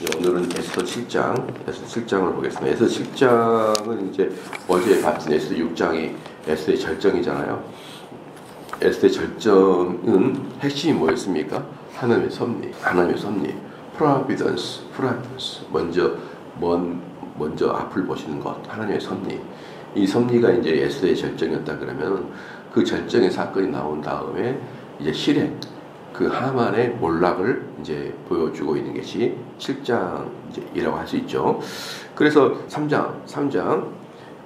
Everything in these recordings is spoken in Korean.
오늘은 에스더 7장을 보겠습니다. 에스더 7장은 이제 어제 봤던 에스더 6장이 에스더의 절정이잖아요. 에스더의 절정은 핵심이 뭐였습니까? 하나님의 섭리, providence, 먼저 앞을 보시는 것, 하나님의 섭리. 이 섭리가 이제 에스더의 절정이었다 그러면 그 절정의 사건이 나온 다음에 이제 실행, 그 하만의 몰락을 이제 보여주고 있는 것이 7장이라고 할 수 있죠. 그래서 3장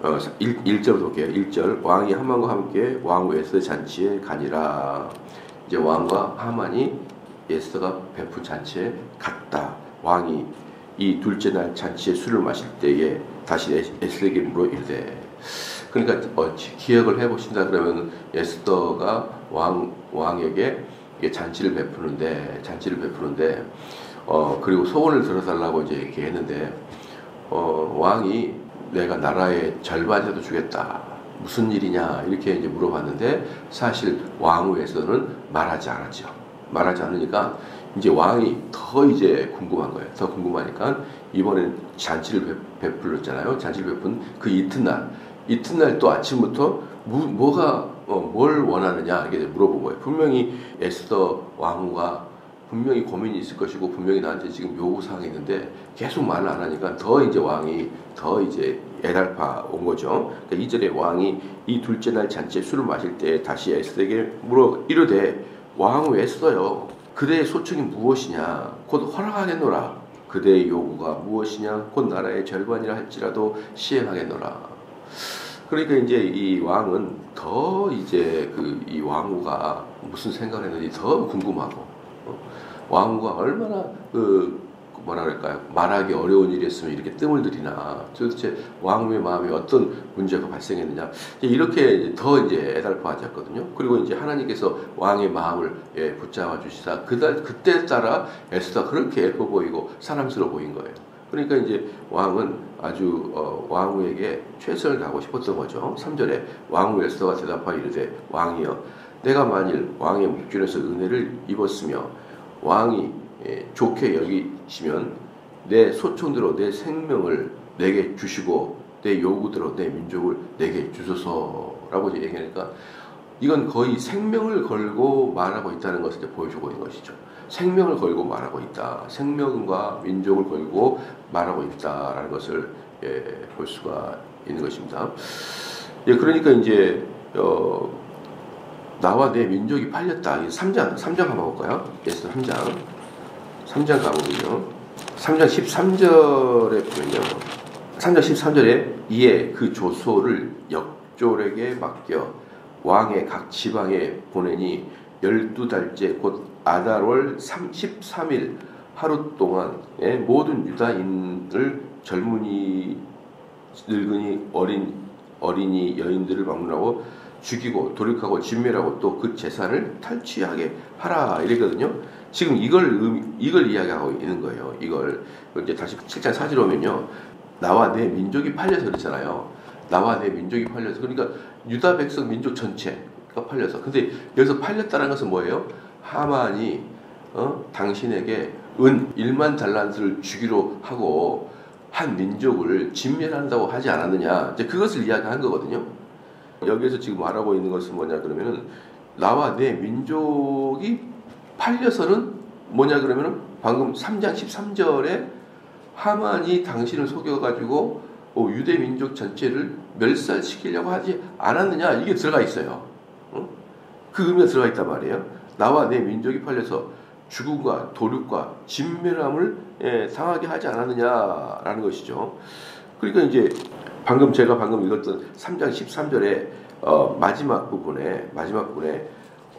1절부터 볼게요. 1절 왕이 하만과 함께 왕후 에스더 잔치에 가니라. 이제 왕과 하만이 에스더가 베푼 잔치에 갔다. 왕이 이 둘째 날 잔치에 술을 마실 때에 다시 에스더에게 물어 이르되. 그러니까 기억을 해보신다 그러면 에스더가 왕에게 잔치를 베푸는데 그리고 소원을 들어달라고 이제 이렇게 했는데 왕이 내가 나라의 절반이라도 주겠다. 무슨 일이냐 이렇게 이제 물어봤는데 사실 왕후에서는 말하지 않았죠. 말하지 않으니까 이제 왕이 더 이제 궁금한 거예요. 더 궁금하니까 이번엔 잔치를 베풀었잖아요. 잔치를 베푼 그 이튿날 또 아침부터 뭘 원하느냐 이렇게 물어본 거예요. 분명히 에스더 왕후가 분명히 고민이 있을 것이고 분명히 나한테 지금 요구사항이 있는데 계속 말을 안 하니까 더 이제 왕이 더 이제 애달파 온 거죠. 그러니까 2절에 왕이 이 둘째 날 잔치에 술을 마실 때 다시 에스더에게 물어 이르되 왕후 에스더여 그대의 소청이 무엇이냐 곧 허락하겠노라. 그대의 요구가 무엇이냐 곧 나라의 절반이라 할지라도 시행하겠노라. 그러니까 이제 이 왕은 더 이제 이 왕후가 무슨 생각을 했는지 더 궁금하고 왕후가 얼마나 뭐라 그럴까요? 말하기 어려운 일이었으면 이렇게 뜸을 들이나 도대체 왕후의 마음에 어떤 문제가 발생했느냐 이렇게 더 이제 애달파하셨거든요. 그리고 이제 하나님께서 왕의 마음을 붙잡아 주시다 그때 따라 에스더가 그렇게 예뻐 보이고 사랑스러워 보인 거예요. 그러니까 이제 왕은 아주 왕후에게 최선을 다하고 싶었던 거죠. 3절에 왕후 에스더가 대답하여 이르되 왕이여 내가 만일 왕의 묵중에서 은혜를 입었으며 왕이 좋게 여기시면 내 소청대로 내 생명을 내게 주시고 내 요구대로 내 민족을 내게 주소서라고 이제 얘기하니까 이건 거의 생명을 걸고 말하고 있다는 것을 이제 보여주고 있는 것이죠. 생명을 걸고 말하고 있다. 생명과 민족을 걸고 말하고 있다라는 것을 볼 수가 있는 것입니다. 그러니까 이제 나와 내 민족이 팔렸다. 3장 한번 볼까요? 에스더 3장 가보면요. 3장 13절에 보면요. 3장 13절에 이에 그 조소를 역졸에게 맡겨 왕의 각 지방에 보내니 12달째 곧 아달월 13일 하루 동안 모든 유다인을 젊은이 늙은이 어린이 여인들을 막론하고 죽이고 돌이키고 진멸하고 또 그 재산을 탈취하게 하라 이랬거든요. 지금 이걸 이야기하고 있는 거예요. 이걸 이제 다시 7장 4절 오면요. 나와 내 민족이 팔려서 그렇잖아요. 나와 내 민족이 팔려서 그러니까 유다 백성 민족 전체가 팔려서 근데 여기서 팔렸다는 것은 뭐예요? 하만이 당신에게 은 1만 달란트를 주기로 하고 한 민족을 진멸한다고 하지 않았느냐 이제 그것을 이야기한 거거든요. 여기에서 지금 말하고 있는 것은 뭐냐 그러면은 나와 내 민족이 팔려서는 뭐냐 그러면은 방금 3장 13절에 하만이 당신을 속여가지고 유대 민족 전체를 멸살시키려고 하지 않았느냐 이게 들어가 있어요. 그 의미가 들어가 있단 말이에요. 나와 내 민족이 팔려서 죽음과 도륙과 진멸함을 당하게 하지 않았느냐라는 것이죠. 그러니까 이제 제가 방금 읽었던 3장 13절에 마지막 부분에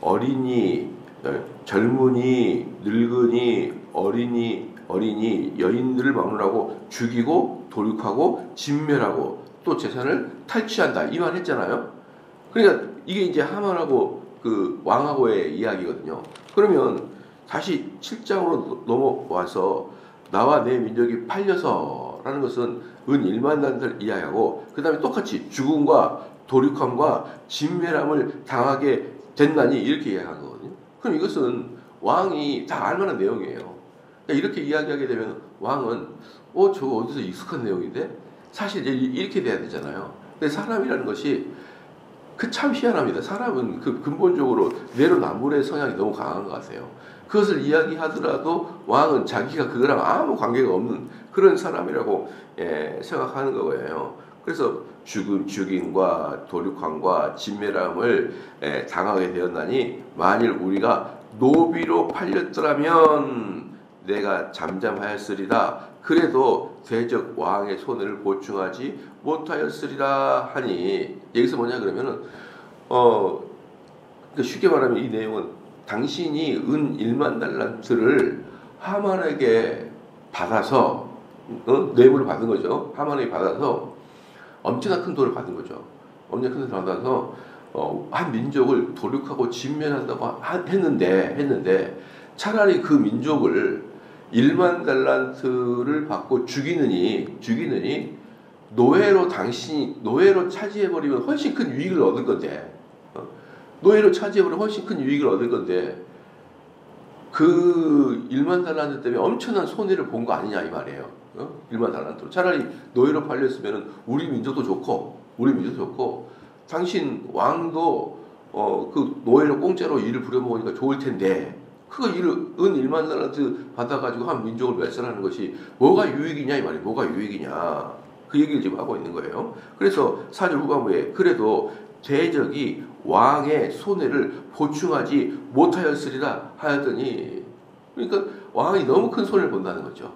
어린이, 젊은이, 늙은이, 어린이 여인들을 막론하고 죽이고 돌육하고 진멸하고 또 재산을 탈취한다 이 말 했잖아요. 그러니까 이게 이제 하만하고 그 왕하고의 이야기거든요. 그러면 다시 7장으로 넘어와서 나와 내 민족이 팔려서라는 것은 은 1만 단을 이야기하고 그 다음에 똑같이 죽음과 도륙함과 진멸함을 당하게 된다니 이렇게 이야기한 거거든요. 그럼 이것은 왕이 다 알만한 내용이에요. 그러니까 이렇게 이야기하게 되면 왕은 저거 어디서 익숙한 내용인데? 사실 이제 이렇게 돼야 되잖아요. 근데 사람이라는 것이 참 희한합니다. 사람은 근본적으로 내로남불의 성향이 너무 강한 것 같아요. 그것을 이야기하더라도 왕은 자기가 그거랑 아무 관계가 없는 그런 사람이라고 생각하는 거예요. 그래서 죽임과 도륙함과 진멸함을 당하게 되었나니 만일 우리가 노비로 팔렸더라면 내가 잠잠하였으리라. 그래도 대적 왕의 손을 보충하지 못하였으리라 하니, 여기서 뭐냐 그러면은 쉽게 말하면 이 내용은 당신이 은 1만 달란트를 하만에게 받아서 뇌물을 받은 거죠. 하만에게 받아서 엄청난 큰 돈을 받은 거죠. 엄청난 큰 돈을 받아서 한 민족을 도륙하고 진멸한다고 했는데 차라리 그 민족을 1만 달란트를 받고 죽이느니 노예로 차지해버리면 훨씬 큰 유익을 얻을 건데, 노예로 차지해버리면 훨씬 큰 유익을 얻을 건데, 그 1만 달란트 때문에 엄청난 손해를 본 거 아니냐 이 말이에요. 1만 달란트로. 차라리 노예로 팔렸으면 우리 민족도 좋고, 당신 왕도 그 노예로 공짜로 일을 부려먹으니까 좋을 텐데, 은 1만 달란트 받아가지고 한 민족을 멸살하는 것이 뭐가 유익이냐 이 말이에요. 뭐가 유익이냐. 그 얘기를 지금 하고 있는 거예요. 그래서 4절 후반부에 그래도 대적이 왕의 손해를 보충하지 못하였으리라 하였더니, 그러니까 왕이 너무 큰 손해를 본다는 거죠.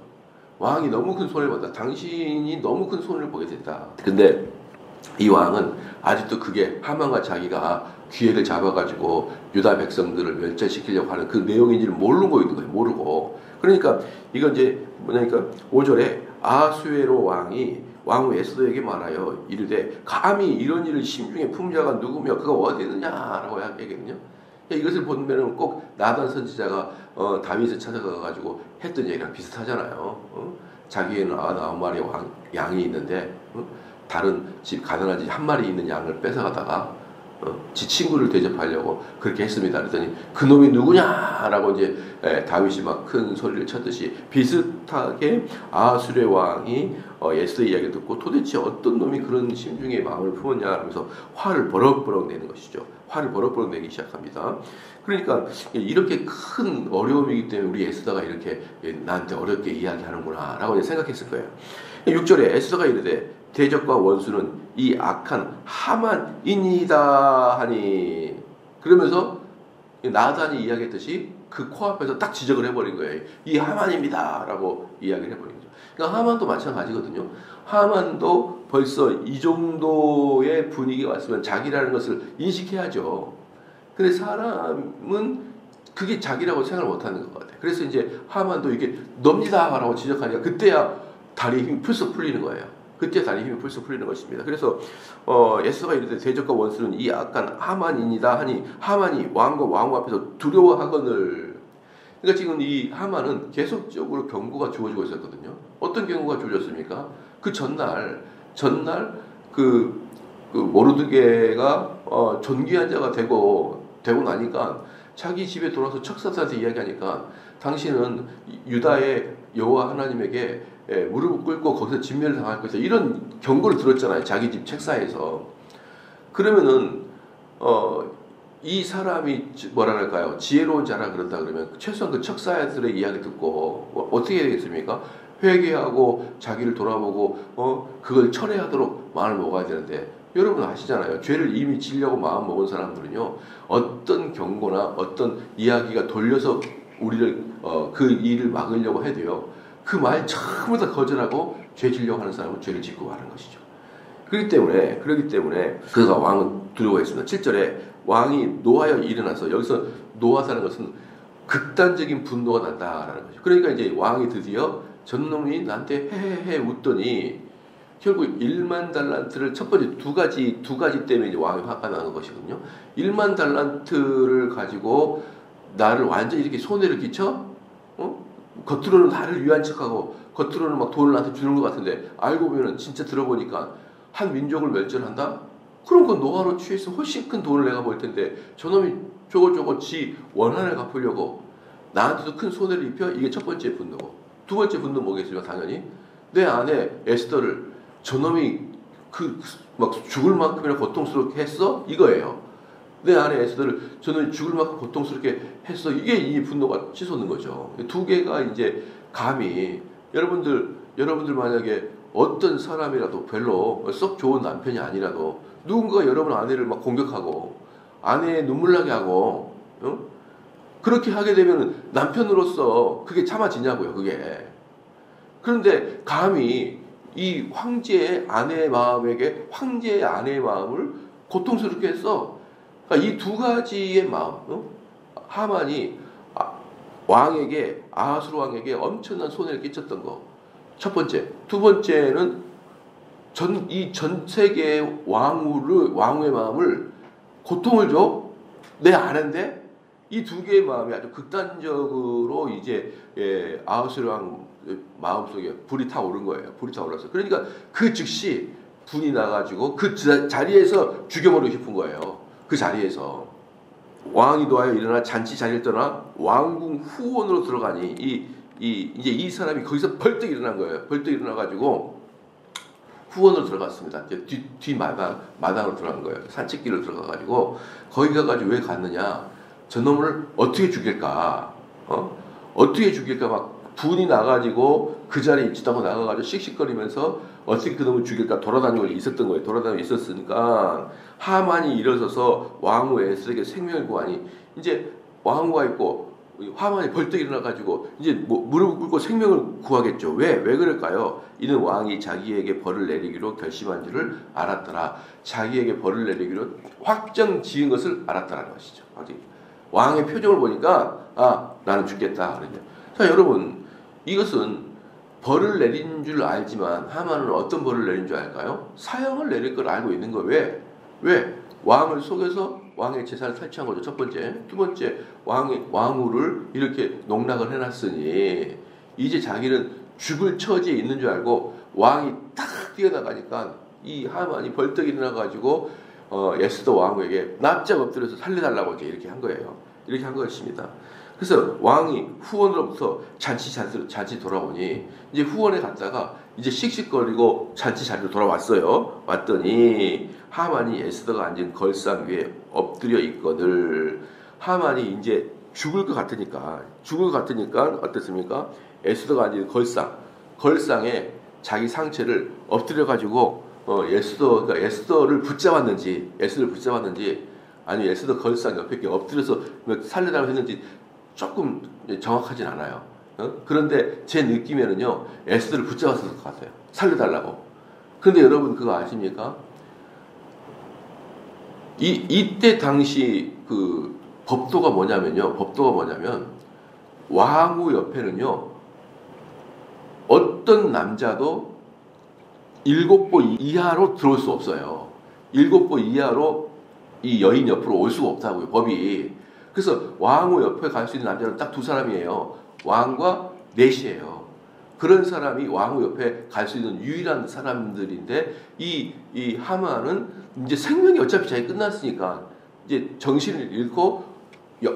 왕이 너무 큰 손해를 본다. 당신이 너무 큰 손해를 보게 된다. 근데 이 왕은 아직도 그게 하만과 자기가 기회를 잡아가지고 유다 백성들을 멸절시키려고 하는 그 내용인지를 모르고 있는 거예요. 모르고. 그러니까 이건 이제 뭐냐니까 5절에 아수에로 왕후 에스더에게 말하여 이르되 감히 이런 일을 심중에 품은 자가 누구며 그가 어디 있느냐라고 얘기했거든요. 이것을 보면은 꼭 나단 선지자가 다윗을 찾아가가지고 했던 얘기랑 비슷하잖아요. 자기에는 99마리의 양이 있는데 다른 집 가난한 집 한 마리 있는 양을 뺏어가다가 지 친구를 대접하려고 그렇게 했습니다. 그랬더니 그놈이 누구냐라고 이제 다윗이 막 큰 소리를 쳤듯이 비슷하게 아수르의 왕이 에스더 이야기를 듣고 도대체 어떤 놈이 그런 심중의 마음을 품었냐 하면서 화를 버럭버럭 내는 것이죠. 화를 버럭버럭 내기 시작합니다. 그러니까 이렇게 큰 어려움이기 때문에 우리 에스더가 이렇게 나한테 어렵게 이야기하는구나 라고 생각했을 거예요. 6절에 에스더가 이르되 대적과 원수는 이 악한 하만이니이다 하니, 그러면서 나단이 이야기했듯이 그 코앞에서 딱 지적을 해버린 거예요. 이 하만입니다 라고 이야기를 해버린 거죠. 그러니까 하만도 마찬가지거든요. 하만도 벌써 이 정도의 분위기가 왔으면 자기라는 것을 인식해야죠. 근데 사람은 그게 자기라고 생각을 못하는 것 같아요. 그래서 이제 하만도 이게 놉니다 라고 지적하니까 그때야 다리에 힘이 풀썩 풀리는 거예요. 그때 다리 힘이 풀썩 풀리는 것입니다. 그래서 에스더가 이르되 대적과 원수는 이 악한 하만이니이다 하니 하만이 왕과 왕후 앞에서 두려워하거늘. 그러니까 지금 이 하만은 계속적으로 경고가 주어지고 있었거든요. 어떤 경고가 주어졌습니까? 그 전날 그 모르드게가 존귀한 자가 되고 나니까 자기 집에 돌아서 척사들한테 이야기하니까 당신은 유다의 여호와 하나님에게 무릎을 꿇고 거기서 진멸을 당할 것이다. 이런 경고를 들었잖아요. 자기 집 책사에서. 그러면은 이 사람이 뭐랄까요? 지혜로운 자라 그런다 그러면 최소한 그 척사들의 이야기 듣고 어떻게 되겠습니까? 회개하고 자기를 돌아보고 그걸 철회하도록 마음을 먹어야 되는데, 여러분 아시잖아요. 죄를 이미 지려고 마음 먹은 사람들은요, 어떤 경고나 어떤 이야기가 돌려서 우리를 그 일을 막으려고 해도요, 그 말 전부 다 거절하고 죄 지려고 하는 사람은 죄를 짓고 마는 것이죠. 그렇기 때문에 그가 왕은 두려워했습니다. 7절에 왕이 노하여 일어나서, 여기서 노하다는 것은 극단적인 분노가 난다라는 거죠. 그러니까 이제 왕이 드디어 전놈이 나한테 헤헤헤 웃더니 결국 1만 달란트를 첫 번째 두 가지 때문에 이제 왕이 화가 나는 것이거든요. 1만 달란트를 가지고 나를 완전히 이렇게 손해를 끼쳐, 겉으로는 나를 위한 척하고 겉으로는 막 돈을 나한테 주는 것 같은데 알고 보면 진짜 들어보니까 한 민족을 멸절한다? 그럼 그 노하로 취해서 훨씬 큰 돈을 내가 벌 텐데 저놈이 저거 지 원한을 갚으려고 나한테도 큰 손해를 입혀? 이게 첫 번째 분노고. 두 번째 분노 뭐겠습니까? 당연히 내 아내 에스더를 저놈이 막 죽을 만큼이나 고통스럽게 했어? 이거예요. 내 아내 에스더를 저놈이 죽을 만큼 고통스럽게 했어. 이게 이 분노가 치솟는 거죠. 두 개가 이제 감히 여러분들 만약에 어떤 사람이라도 별로 썩 좋은 남편이 아니라도 누군가 여러분 아내를 막 공격하고 아내의 눈물 나게 하고 그렇게 하게 되면 남편으로서 그게 참아지냐고요, 그게. 그런데 감히 이 황제의 아내의 마음을 고통스럽게 했어. 그러니까 이 두 가지의 마음, 하만이 왕에게, 아하수르 왕에게 엄청난 손해를 끼쳤던 거. 첫 번째. 두 번째는 이 전 세계의 왕후의 마음을 고통을 줘? 내 아내인데? 이 두 개의 마음이 아주 극단적으로 이제 아하수르 왕 마음속에 불이 타오른 거예요. 불이 타올랐어요. 그러니까 그 즉시 분이 나가지고 그 자리에서 죽여버리고 싶은 거예요. 그 자리에서. 왕이 노하여 일어나 잔치 자리를 떠나 왕궁 후원으로 들어가니 이제 이 사람이 거기서 벌떡 일어난 거예요. 벌떡 일어나가지고 후원으로 들어갔습니다. 이제 뒤 마당으로 들어간 거예요. 산책길로 들어가가지고 거기 가가지고 왜 갔느냐? 저놈을 어떻게 죽일까? 어떻게 죽일까? 막 분이 나가지고 그 자리에 있지도 않고 나가가지고 씩씩거리면서 어떻게 그놈을 죽일까 돌아다니고 있었던 거예요. 돌아다니고 있었으니까 하만이 일어서서 왕후 에스더에게 생명을 구하니 이제 왕후가 있고 하만이 벌떡 일어나가지고 이제 무릎을 꿇고 생명을 구하겠죠. 왜 그럴까요? 이는 왕이 자기에게 벌을 내리기로 결심한 줄을 알았더라. 자기에게 벌을 내리기로 확정 지은 것을 알았다라는 것이죠. 왕의 표정을 보니까 나는 죽겠다. 그러죠. 자, 여러분, 이것은 벌을 내린 줄 알지만 하만은 어떤 벌을 내린 줄 알까요? 사형을 내릴 걸 알고 있는 거예요. 왜? 왕을 속여서 왕의 재산을 탈취한 거죠. 첫 번째. 두 번째, 왕후를 이렇게 농락을 해놨으니 이제 자기는 죽을 처지에 있는 줄 알고 왕이 딱 뛰어나가니까 이 하만이 벌떡 일어나가지고 에스더 왕후에게 납작 엎드려서 살려달라고 이제 이렇게 한 거예요. 이렇게 한 것입니다. 그래서 왕이 후원으로부터 잔치 돌아오니 이제 후원에 갔다가 이제 씩씩거리고 잔치 자리로 돌아왔어요. 왔더니 하만이 에스더가 앉은 걸상 위에 엎드려 있거늘. 하만이 이제 죽을 것 같으니까 어떻습니까? 에스더가 앉은 걸상에 자기 상체를 엎드려 가지고 그러니까 에스더를 붙잡았는지 아니 에스더 걸상 옆에 이렇게 엎드려서 살려달라고 했는지 조금 정확하진 않아요. 그런데 제 느낌에는요, 에스더를 붙잡았을 것 같아요. 살려달라고. 그런데 여러분 그거 아십니까? 이때 당시 그 법도가 뭐냐면 왕후 옆에는요, 어떤 남자도 7보 이하로 들어올 수 없어요. 7보 이하로 이 여인 옆으로 올 수가 없다고요, 법이. 그래서 왕후 옆에 갈 수 있는 남자는 딱 두 사람이에요. 왕과 넷이에요. 그런 사람이 왕후 옆에 갈 수 있는 유일한 사람들인데 이 하만은 이제 생명이 어차피 자기 끝났으니까 이제 정신을 잃고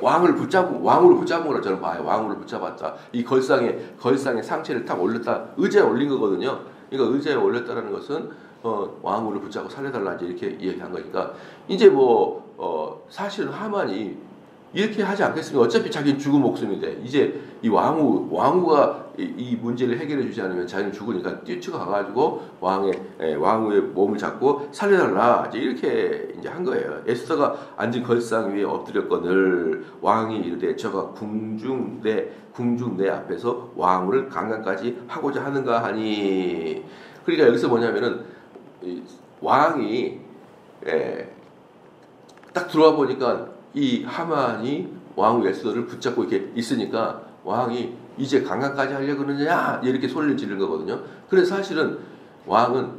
왕후를 붙잡은 거라 저는 봐요. 왕후를 붙잡았다. 이 걸상에 상체를 탁 올렸다. 의자에 올린 거거든요. 그러니까 의자에 올렸다라는 것은 왕후를 붙잡고 살려달라 이제 이렇게 이야기한 거니까 이제 사실은 하만이 이렇게 하지 않겠습니까? 어차피 자기는 죽은 목숨인데 이제 이 왕후가 이 문제를 해결해 주지 않으면 자기는 죽으니까 뛰쳐가가지고 왕후의 몸을 잡고 살려달라 이제 이렇게 이제 한 거예요. 에스더가 앉은 걸상 위에 엎드렸거늘 왕이 이르되 저가 궁중 내 앞에서 왕후를 강간까지 하고자 하는가 하니. 그러니까 여기서 뭐냐면은 왕이 딱 들어와 보니까 이 하만이 왕후 에스더를 붙잡고 이렇게 있으니까 왕이 이제 강간까지 하려고 그러느냐 이렇게 소리를 지르는 거거든요. 그래서 사실은 왕은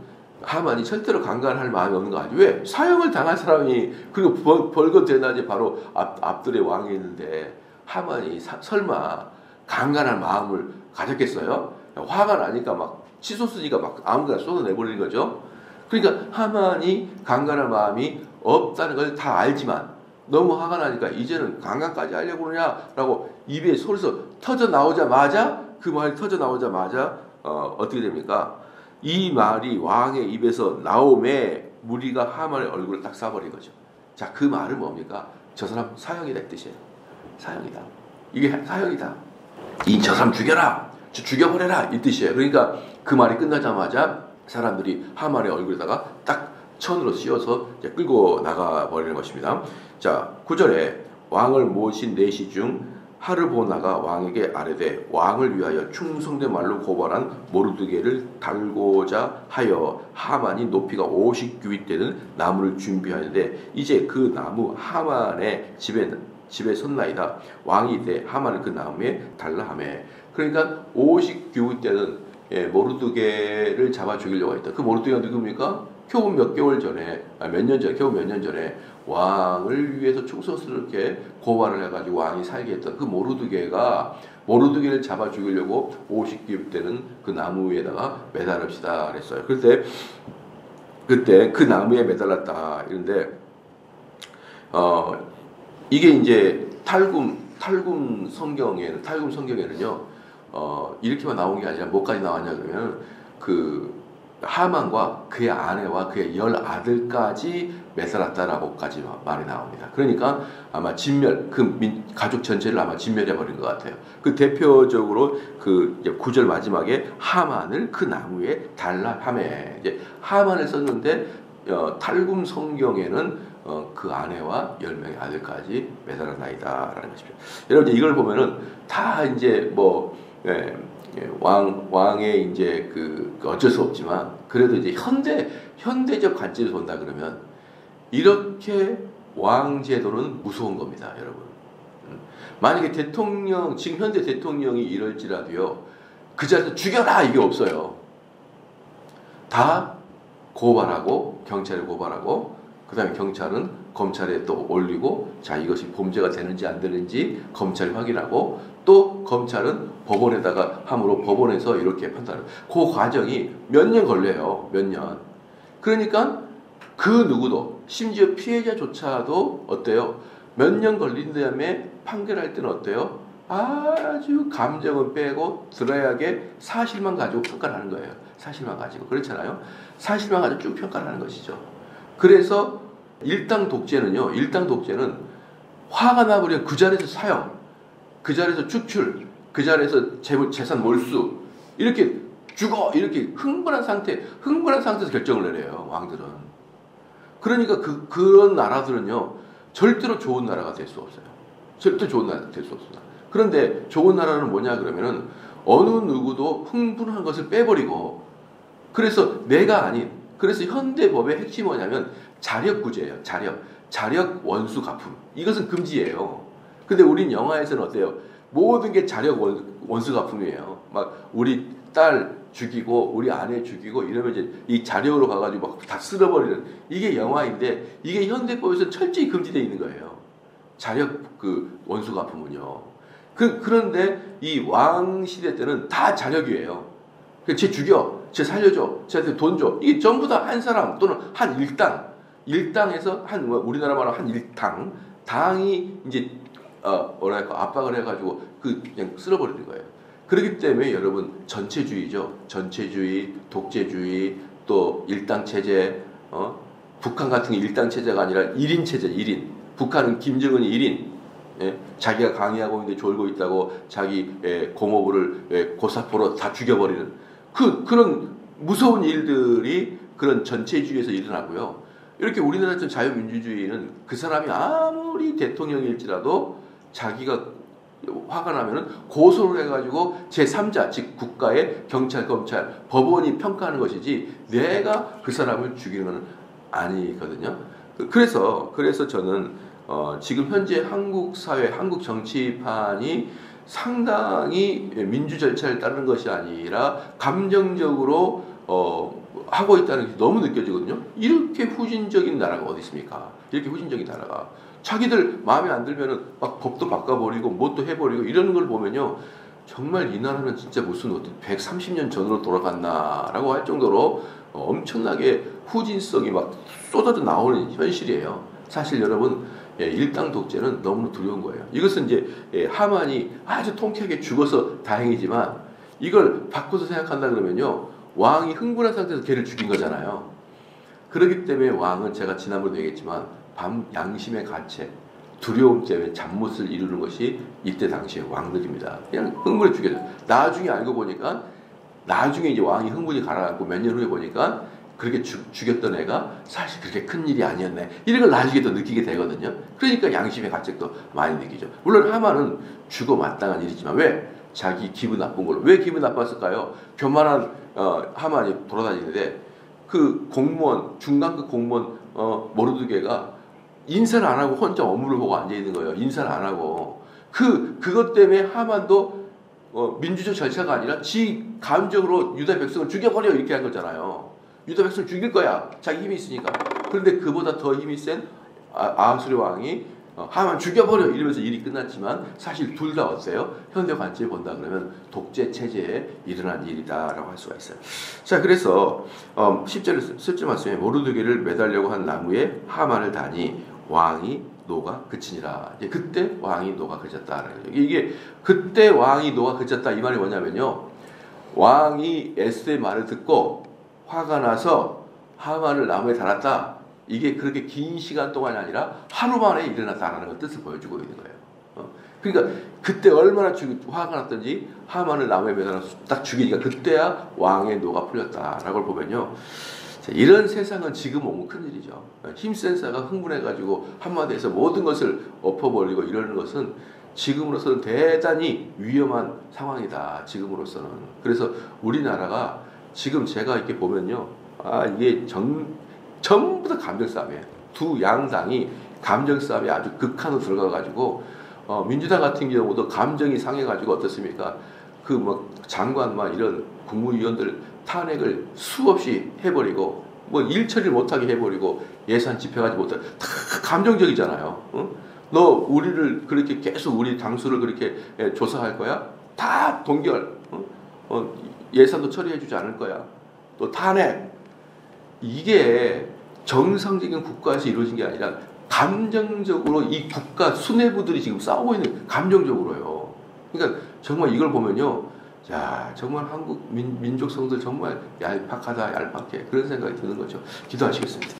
하만이 절대로 강간할 마음이 없는 거 아니에요. 왜? 사형을 당할 사람이 그리고 벌거 대낮에 바로 앞들에 왕이 있는데 하만이 설마 강간할 마음을 가졌겠어요? 화가 나니까 막 치솟으니까 막 아무거나 쏟아내버리는 거죠. 그러니까 하만이 강간할 마음이 없다는 걸 다 알지만 너무 화가 나니까 이제는 강간까지 하려고 그러냐라고 입에 소리서 터져 나오자마자 그 말이 터져 나오자마자 어떻게 됩니까? 이 말이 왕의 입에서 나옴에 무리가 하만의 얼굴을 딱 쏴버린 거죠. 자, 그 말은 뭡니까? 저 사람 사형이다 이 뜻이에요. 사형이다. 이게 사형이다. 저 사람 죽여라. 죽여버려라 이 뜻이에요. 그러니까 그 말이 끝나자마자 사람들이 하만의 얼굴에다가 딱 천으로 씌워서 이제 끌고 나가 버리는 것입니다. 자, 9절에 왕을 모신 내시 중 하르보나가 왕에게 아뢰되 왕을 위하여 충성된 말로 고발한 모르드게를 달고자 하여 하만이 높이가 50규빗 되는 나무를 준비하는데 이제 그 나무 하만의 집에 섰나이다. 왕이 이르되 하만을 그 나무에 달라 하매. 그러니까 50규빗 되는 모르드게를 잡아 죽이려고 했다. 그 모르드게가 누굽니까? 겨우 몇 년 전에 왕을 위해서 충성스럽게 고발을 해가지고 왕이 살게 했던 그 모르드게를 잡아 죽이려고 50규빗 되는 그 나무 위에다가 매달읍시다 그랬어요. 그때 그 나무에 매달랐다 이런데 이게 이제 탈굼 성경에는요 이렇게만 나온 게 아니라 뭐까지 나왔냐 그러면 그 하만과 그의 아내와 그의 10아들까지 매달았다라고까지 말이 나옵니다. 그러니까 아마 진멸, 가족 전체를 아마 진멸해버린 것 같아요. 그 대표적으로 그 9절 마지막에 하만을 그 나무에 달라 하매. 이제 하만을 썼는데 탈굼 성경에는 그 아내와 10명의 아들까지 매달았나이다라는 것이죠. 여러분 이걸 보면은 다 이제 왕의 이제 그 어쩔 수 없지만 그래도 이제 현대적 관점에서 본다 그러면 이렇게 왕 제도는 무서운 겁니다, 여러분. 만약에 지금 현대 대통령이 이럴지라도요, 그 자리에서 죽여라 이게 없어요. 다 고발하고 경찰에 고발하고 그다음에 경찰은 검찰에 또 올리고 자 이것이 범죄가 되는지 안 되는지 검찰이 확인하고 또 검찰은 법원에다가 함으로 법원에서 이렇게 판단을. 그 과정이 몇 년 걸려요. 몇 년. 그러니까 그 누구도 심지어 피해자조차도 어때요? 몇 년 걸린 다음에 판결할 때는 어때요? 아주 감정은 빼고 드라이하게 사실만 가지고 평가를 하는 거예요. 사실만 가지고. 그렇잖아요. 사실만 가지고 쭉 평가를 하는 것이죠. 그래서 일당 독재는 화가 나버리면 그 자리에서 사형, 그 자리에서 추출, 그 자리에서 재산 몰수, 이렇게 죽어, 이렇게 흥분한 상태에서 결정을 내려요, 왕들은. 그러니까 그런 나라들은요, 절대로 좋은 나라가 될 수 없어요. 절대 좋은 나라가 될 수 없습니다. 그런데 좋은 나라는 뭐냐 그러면은 어느 누구도 흥분한 것을 빼버리고, 그래서 그래서 현대법의 핵심이 뭐냐면 자력구제예요. 자력 원수 갚음. 이것은 금지예요. 근데 우린 영화에서는 어때요? 모든 게 자력 원수 갚음이에요. 막 우리 딸 죽이고 우리 아내 죽이고 이러면 이제 이 자력으로 가가지고 막 다 쓸어버리는, 이게 영화인데 이게 현대법에서는 철저히 금지되어 있는 거예요. 자력 그 원수 갚음은요. 그런데 이 왕 시대 때는 다 자력이에요. 쟤 죽여, 쟤 살려줘, 쟤한테 돈 줘. 이게 전부 다 한 사람 또는 한 일당에서 우리나라 말로 한 일당, 당이 이제 압박을 해가지고 그냥 쓸어버리는 거예요. 그렇기 때문에 여러분 전체주의죠. 전체주의, 독재주의, 또 일당 체제. 북한 같은 게 일당 체제가 아니라 1인 체제, 1인. 북한은 김정은이 1인. 예? 자기가 강의하고 있는데 졸고 있다고 자기 공업을 고사포로 다 죽여버리는 그런 무서운 일들이 그런 전체주의에서 일어나고요. 이렇게 우리나라처럼 자유민주주의는 그 사람이 아무리 대통령일지라도 자기가 화가 나면은 고소를 해가지고 제3자, 즉 국가의 경찰, 검찰, 법원이 평가하는 것이지 내가 그 사람을 죽이는 건 아니거든요. 그래서 저는 지금 현재 한국 사회, 한국 정치판이 상당히 민주 절차를 따르는 것이 아니라 감정적으로 하고 있다는 게 너무 느껴지거든요. 이렇게 후진적인 나라가 어디 있습니까? 이렇게 후진적인 나라가. 자기들 마음에 안 들면은 막 법도 바꿔버리고 뭣도 해버리고 이러는 걸 보면요. 정말 이 나라는 진짜 무슨 130년 전으로 돌아갔나라고 할 정도로 엄청나게 후진성이 막 쏟아져 나오는 현실이에요. 사실 여러분 일당 독재는 너무 두려운 거예요. 이것은 이제 하만이 아주 통쾌하게 죽어서 다행이지만 이걸 바꿔서 생각한다 그러면요, 왕이 흥분한 상태에서 걔를 죽인 거잖아요. 그렇기 때문에 왕은 제가 지난번에도 얘기했지만 밤 양심의 가책, 두려움 때문에 잠못을 이루는 것이 이때 당시의 왕들입니다. 그냥 흥분해 죽여요. 나중에 알고 보니까, 나중에 이제 왕이 흥분이 가라앉고 몇 년 후에 보니까 그렇게 죽였던 애가 사실 그렇게 큰 일이 아니었네, 이런 걸 나중에 더 느끼게 되거든요. 그러니까 양심의 가책도 많이 느끼죠. 물론 하만은 죽어 마땅한 일이지만 왜? 자기 기분 나쁜 걸로. 왜 기분 나빴을까요? 교만한 하만이 돌아다니는데 그 공무원, 중간급 공무원 모르드게가 인사를 안 하고 혼자 업무를 보고 앉아 있는 거예요. 인사를 안 하고. 그것 때문에 하만도 민주적 절차가 아니라 지 감정으로 유다 백성을 죽여버려, 이렇게 한 거잖아요. 유다 백성을 죽일 거야, 자기 힘이 있으니까. 그런데 그보다 더 힘이 센 아하수르 왕이 하만 죽여버려 이러면서 일이 끝났지만 사실 둘 다 어때요? 현대 관점에 본다 그러면 독재 체제에 일어난 일이다라고 할 수가 있어요. 자, 그래서 10절에 쓸줄 말씀에 모르드게를 매달려고 한 나무에 하만을 다니 왕이 노가 그치니라. 그때 왕이 노가 그쳤다. 이게 그때 왕이 노가 그쳤다, 이 말이 뭐냐면요, 왕이 에스더의 말을 듣고 화가 나서 하만을 나무에 달았다, 이게 그렇게 긴 시간 동안이 아니라 하루 만에 일어났다라는 걸 뜻을 보여주고 있는 거예요. 그러니까 그때 얼마나 화가 났던지 하만을 나무에 매달아서 딱 죽이니까 그때야 왕의 노가 풀렸다라고 보면요, 이런 세상은 지금 오면 큰일이죠. 힘센 사가 흥분해가지고 한마디에서 모든 것을 엎어버리고 이러는 것은 지금으로서는 대단히 위험한 상황이다, 지금으로서는. 그래서 우리나라가 지금 제가 이렇게 보면요, 이게 전부 다 감정 싸움이에요. 두 양당이 감정 싸움에 아주 극한으로 들어가가지고 민주당 같은 경우도 감정이 상해가지고 어떻습니까? 그 뭐 장관 막 이런 국무위원들 탄핵을 수없이 해버리고 뭐 일 처리를 못하게 해버리고 예산 집행하지 못하게, 다 감정적이잖아요. 너 우리를 그렇게 계속 우리 당수를 그렇게 조사할 거야? 다 동결. 예산도 처리해주지 않을 거야. 또 탄핵. 이게 정상적인 국가에서 이루어진 게 아니라 감정적으로 이 국가 수뇌부들이 지금 싸우고 있는, 감정적으로요. 그러니까 정말 이걸 보면요, 자, 정말 한국 민족 성들 정말 얄팍하다, 얄팍해, 그런 생각이 드는 거죠. 기도하시겠습니다.